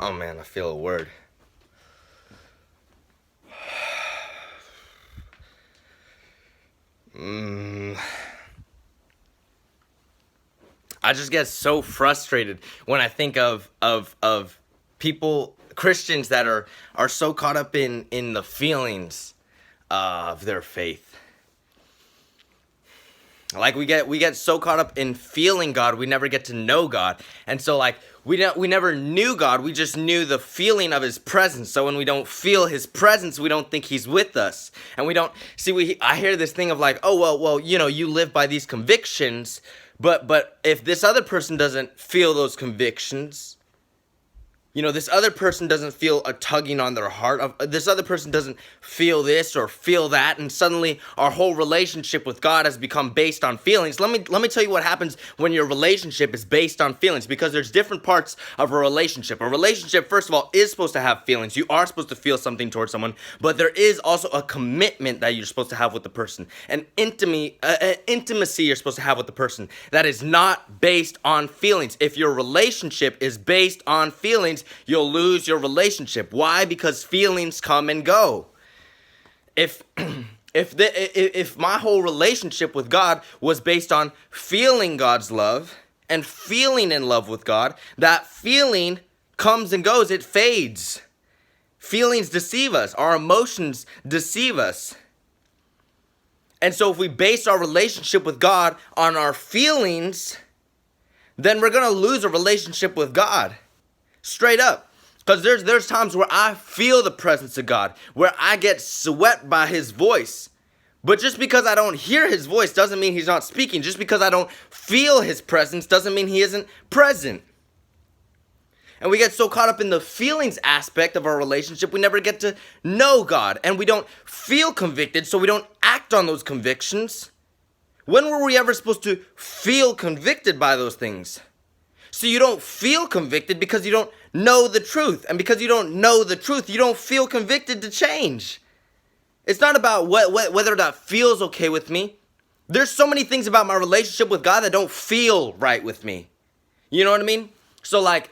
Oh man, I feel a word. I just get so frustrated when I think of people, Christians that are so caught up in the feelings of their faith. Like we get so caught up in feeling God, we never get to know God. And so like we never knew God, we just knew the feeling of his presence. So when we don't feel his presence, we don't think he's with us. And we don't see I hear this thing of like, "Oh, well, you live by these convictions, but if this other person doesn't feel those convictions, this other person doesn't feel a tugging on their heart. This other person doesn't feel this or feel that, and suddenly our whole relationship with God has become based on feelings. Let me tell you what happens when your relationship is based on feelings, because there's different parts of a relationship. A relationship, first of all, is supposed to have feelings. You are supposed to feel something towards someone, but there is also a commitment that you're supposed to have with the person, an intimacy you're supposed to have with the person that is not based on feelings. If your relationship is based on feelings, you'll lose your relationship. Why? Because feelings come and go. If my whole relationship with God was based on feeling God's love and feeling in love with God, that feeling comes and goes. It fades. Feelings deceive us. Our emotions deceive us. And so if we base our relationship with God on our feelings, then we're going to lose a relationship with God. Straight up. Because there's times where I feel the presence of God, where I get swept by his voice. But just because I don't hear his voice doesn't mean he's not speaking. Just because I don't feel his presence doesn't mean he isn't present. And we get so caught up in the feelings aspect of our relationship, we never get to know God. And we don't feel convicted, so we don't act on those convictions. When were we ever supposed to feel convicted by those things? So you don't feel convicted because you don't know the truth. And because you don't know the truth, you don't feel convicted to change. It's not about whether that feels okay with me. There's so many things about my relationship with God that don't feel right with me. You know what I mean? So like,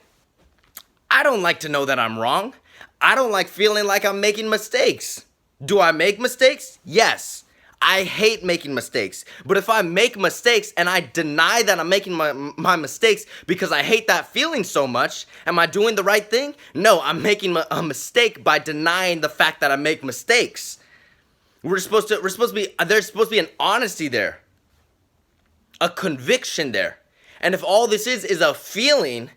I don't like to know that I'm wrong. I don't like feeling like I'm making mistakes. Do I make mistakes? Yes. I hate making mistakes. But if I make mistakes and I deny that I'm making my mistakes because I hate that feeling so much, am I doing the right thing? No, I'm making a mistake by denying the fact that I make mistakes. There's supposed to be an honesty there, a conviction there. And if all this is a feeling,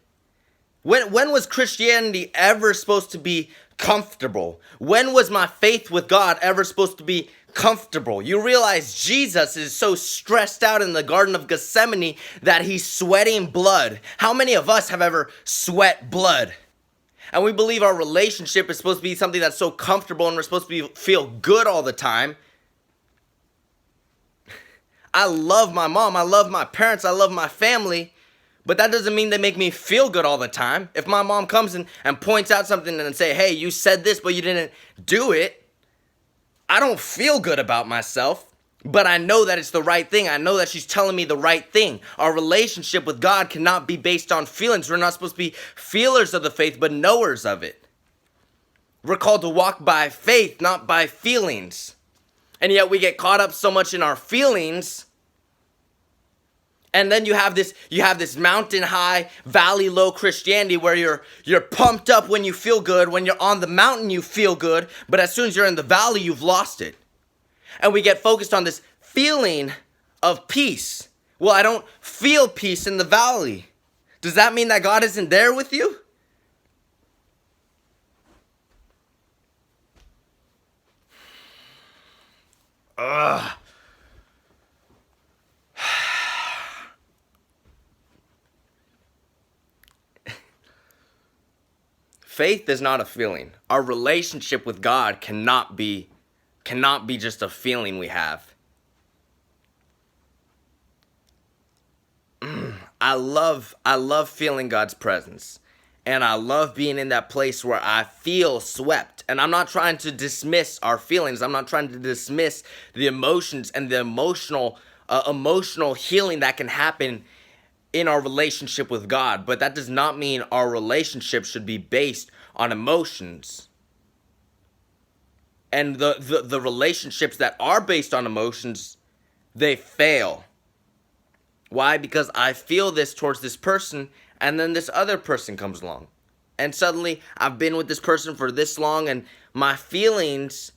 when was Christianity ever supposed to be comfortable? When was my faith with God ever supposed to be comfortable? You realize Jesus is so stressed out in the Garden of Gethsemane that he's sweating blood. How many of us have ever sweat blood? And we believe our relationship is supposed to be something that's so comfortable and we're supposed to feel good all the time. I love my mom, I love my parents, I love my family, but that doesn't mean they make me feel good all the time. If my mom comes and points out something and say, "Hey, you said this, but you didn't do it," I don't feel good about myself, but I know that it's the right thing. I know that she's telling me the right thing. Our relationship with God cannot be based on feelings. We're not supposed to be feelers of the faith, but knowers of it. We're called to walk by faith, not by feelings. And yet we get caught up so much in our feelings. And then you have this mountain high, valley low Christianity where you're pumped up when you feel good. When you're on the mountain, you feel good. But as soon as you're in the valley, you've lost it. And we get focused on this feeling of peace. Well, I don't feel peace in the valley. Does that mean that God isn't there with you? Ugh. Faith is not a feeling. Our relationship with God cannot be just a feeling we have. I love feeling God's presence. And I love being in that place where I feel swept. And I'm not trying to dismiss our feelings. I'm not trying to dismiss the emotions and the emotional healing that can happen in our relationship with God, but that does not mean our relationship should be based on emotions. And the relationships that are based on emotions, they fail. Why? Because I feel this towards this person, and then this other person comes along. And suddenly, I've been with this person for this long, and my feelings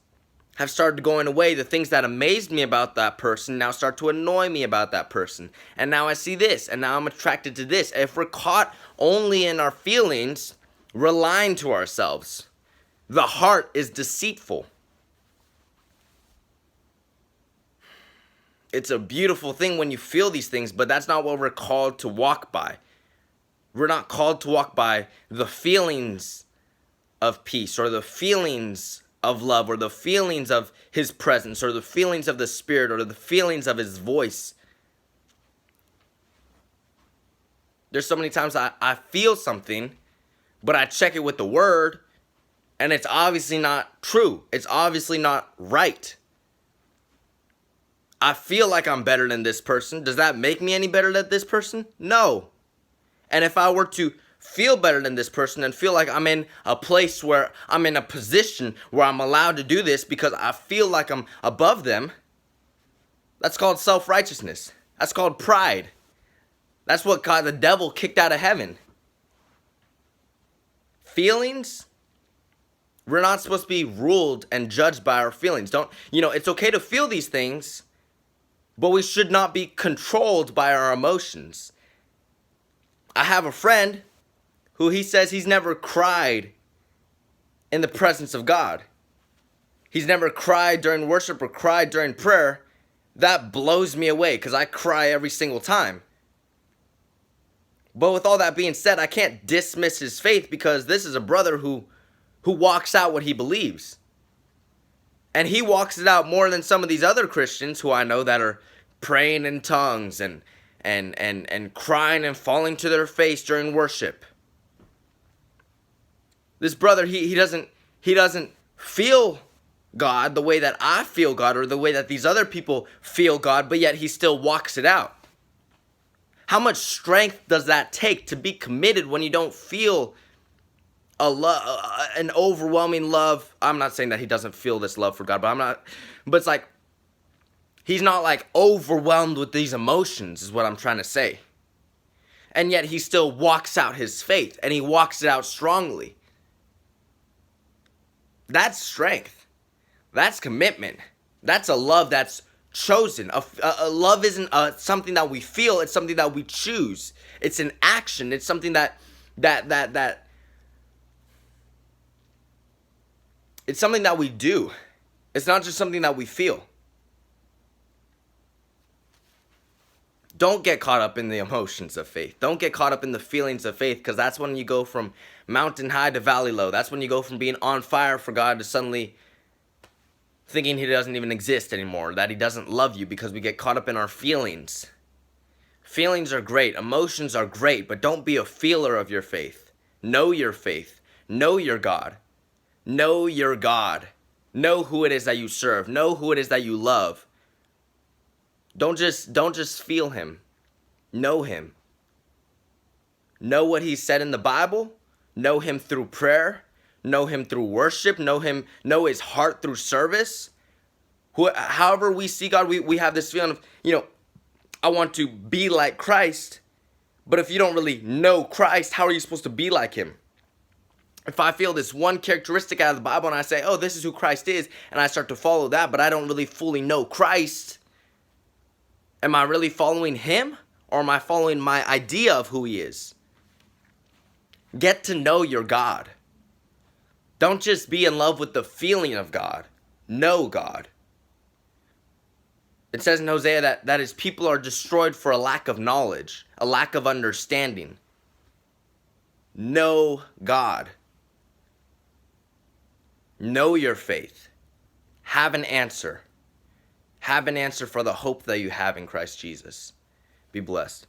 have started going away. The things that amazed me about that person now start to annoy me about that person. And now I see this, and now I'm attracted to this. If we're caught only in our feelings, we're lying to ourselves. The heart is deceitful. It's a beautiful thing when you feel these things, but that's not what we're called to walk by. We're not called to walk by the feelings of peace or the feelings of love or the feelings of his presence or the feelings of the Spirit or the feelings of his voice. There's so many times I feel something, but I check it with the word, and it's obviously not true. It's obviously not right. I feel like I'm better than this person. Does that make me any better than this person? No. And if I were to feel better than this person and feel like I'm in a place where I'm in a position where I'm allowed to do this because I feel like I'm above them, that's called self-righteousness. That's called pride. That's what got the devil kicked out of heaven. Feelings, we're not supposed to be ruled and judged by our feelings. It's okay to feel these things, but we should not be controlled by our emotions. I have a friend who he says he's never cried in the presence of God. He's never cried during worship or cried during prayer. That blows me away because I cry every single time. But with all that being said, I can't dismiss his faith because this is a brother who walks out what he believes. And he walks it out more than some of these other Christians who I know that are praying in tongues and crying and falling to their face during worship. This brother, he doesn't feel God the way that I feel God or the way that these other people feel God, but yet he still walks it out. How much strength does that take to be committed when you don't feel an overwhelming love? I'm not saying that he doesn't feel this love for God, but it's like he's not like overwhelmed with these emotions is what I'm trying to say. And yet he still walks out his faith and he walks it out strongly. That's strength. That's commitment. That's a love that's chosen. A love isn't something that we feel. It's something that we choose. It's an action. It's something that it's something that we do. It's not just something that we feel. Don't get caught up in the emotions of faith. Don't get caught up in the feelings of faith, because that's when you go from mountain high to valley low. That's when you go from being on fire for God to suddenly thinking he doesn't even exist anymore, that he doesn't love you, because we get caught up in our feelings. Feelings are great. Emotions are great, but don't be a feeler of your faith. Know your faith. Know your God. Know your God. Know who it is that you serve. Know who it is that you love. Don't just feel him. Know him. Know what he said in the Bible. Know him through prayer. Know him through worship. Know his heart through service. However we see God, we have this feeling of, I want to be like Christ. But if you don't really know Christ, how are you supposed to be like him? If I feel this one characteristic out of the Bible and I say, oh, this is who Christ is, and I start to follow that, but I don't really fully know Christ, am I really following him, or am I following my idea of who he is? Get to know your God. Don't just be in love with the feeling of God. Know God. It says in Hosea that his people are destroyed for a lack of knowledge, a lack of understanding. Know God. Know your faith. Have an answer. Have an answer for the hope that you have in Christ Jesus. Be blessed.